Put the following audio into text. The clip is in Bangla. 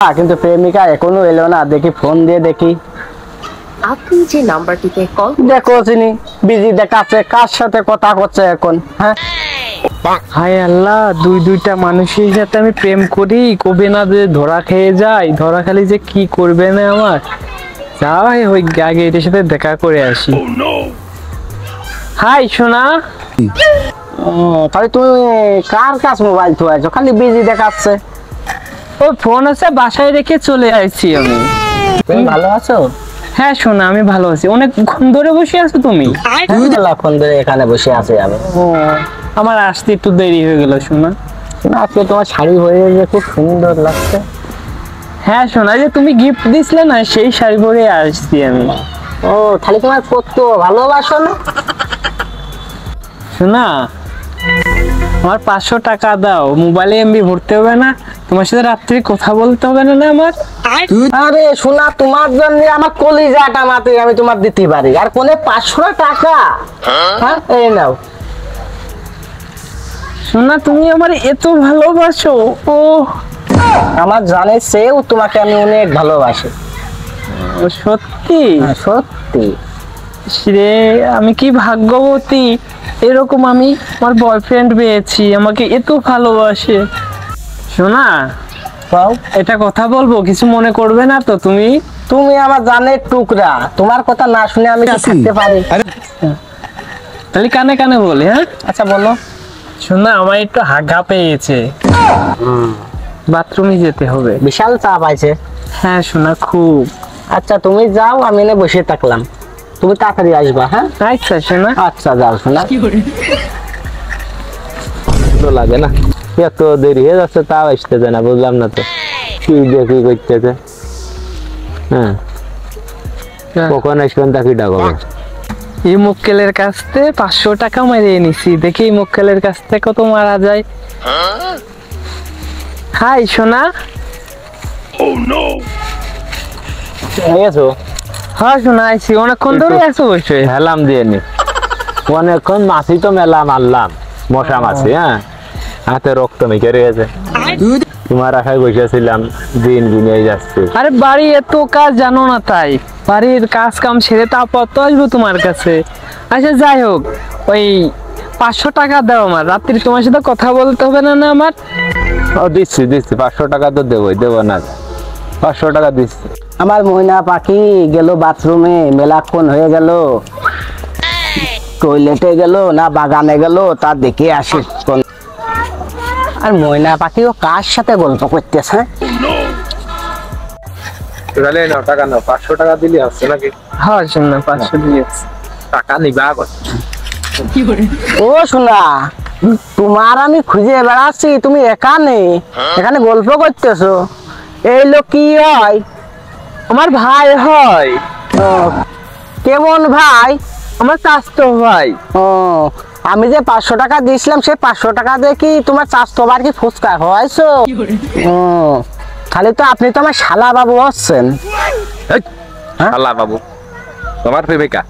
কিন্তু প্রেমিকা এখনো এলো না, দেখি ফোন দিয়ে দেখি। আপনি যে নাম্বারটিতে কল দেখো চিনি বিজি দেখাচ্ছে, কার সাথে কথা করছে এখন? হ্যাঁ হায় আল্লাহ, দুইটা মানুষের সাথে আমি প্রেম করি, কবে না যে ধরা খেয়ে যাই, ধরা খালি যে কি করবে না আমার। যাই ওই আগে এটার সাথে দেখা করে আসি। হাই সোনা। তাহলে তুমি কার কাছে মোবাইল থুয়েছো? খালি বিজি দেখাচ্ছে। ও ফোন আছে, বাসায় রেখে চলে আসছি আমি। তুমি ভালো আছো? হ্যাঁ সোনা, আমি ভালো আছি। অনেকক্ষণ ধরে বসে আছো তুমি? ফোন ধরে এখানে বসে আছি আমি। ও আমার আসতে একটু দেরি হয়ে গেল সোনা। আজকে তোমার শাড়ি হয়ে গেছে, খুব সুন্দর লাগছে। হ্যাঁ সোনা, যে তুমি গিফট দিছিলে না, সেই শাড়ি পরে আসছি আমি। ও তাহলে তোমার কত ভালোবাসো না? শোনা, আমার 500 টাকা দাও, মোবাইলে এমবি ভরতে হবে না, তোমার সাথে রাত্রি কথা বলতে হবে না আমার। আরে শোনা, তোমার জন্য আমার কলিজাটা মাতে আমি তোমার দিতে পারি, আর কোনে 500 টাকা? হ্যাঁ এই নাও। শোনা, তুমি আমার এত ভালোবাসো। ও আমার জানে সেও তোমাকে আমি অনেক ভালোবাসি। সত্যি? সত্যি রে, আমি কি ভাগ্যবতী, এরকম আমি আমার বয়ফ্রেন্ড পেয়েছি, আমাকে এত ভালোবাসে। শোনা, এটা কথা বলবো, কিছু মনে করবে না তো তুমি? তুমি আমার জানের টুকরা, তোমার কথা না শুনে আমি কি থাকতে পারি? তাহলে কানে কানে বলি। হ্যাঁ আচ্ছা বলো। শোনা, আমার একটু হাগা পেয়েছে, বাথরুমে যেতে হবে। বিশাল চাপ আছে। হ্যাঁ শোনা, খুব। আচ্ছা তুমি যাও, আমি এনে বসে থাকলাম, তুমি তাড়াতাড়ি আসবা। হ্যাঁ আচ্ছা শোনা। আচ্ছা যাও শোনা। তো লাগে না, এত দেরি হয়ে যাচ্ছে, তাও আসতেছে না, বুঝলাম না তো কি দেখি করতেছে। হ্যাঁ কখন আসবেন তাকে ডাকবে। এই মক্কেলের কাছ থেকে 500 টাকা মারিয়ে নিছি, দেখি এই মক্কেলের কাছ থেকে কত মারা যায়। হাই সোনা। গেছো? হ্যাঁ সোনা, আইছি। অনেকক্ষণ ধরে আছো বসে? হেলাম দিয়ে নি, অনেকক্ষণ মাছি তো মেলা মারলাম, মশা মাছি। হ্যাঁ হাতে রক্ত মেখে রয়েছে, তোমার আশায় বসেছিলাম, দিন গুনিয়ে যাচ্ছে। আরে বাড়ি এত কাজ জানো না, তাই বাড়ির কাজ কাম ছেড়ে তারপর তো আসবো তোমার কাছে। আচ্ছা যাই হোক, ওই 500 টাকা দাও আমার, রাত্রি তোমার সাথে কথা বলতে হবে না না আমার। ও দিচ্ছি 500 টাকা তো দেবো না, 500 টাকা দিচ্ছি। আমার ময়না পাখি গেল বাথরুমে, মেলাক্ষণ হয়ে গেল, টয়লেটে গেল না বাগানে গেল, তা দেখে আসি। আর ময়না পাখিও কার সাথে গল্প করতেছে? তাহলে নাও টাকা নাও, 500 টাকা দিলে হচ্ছে নাকি? হ্যাঁ শোনা, 500 দিয়েছি। টাকা নিবা? ও শোনা, তোমার আমি খুঁজে বেড়াচ্ছি, তুমি এখানে এখানে গল্প করতেছো। এই লোক কি হয়? আমার ভাই হয়। ও, কেমন ভাই? আমার চাচতো ভাই। ও, আমি যে 500 টাকা দিয়েছিলাম, সেই 500 টাকা দিয়ে কি তোমার চাষতোবার কি ফুচকা হয়েছো? ও তাহলে তো আপনি তো আমার শালা বাবু হচ্ছেন। আল্লাহ বাবু, তোমার প্রেমিকা।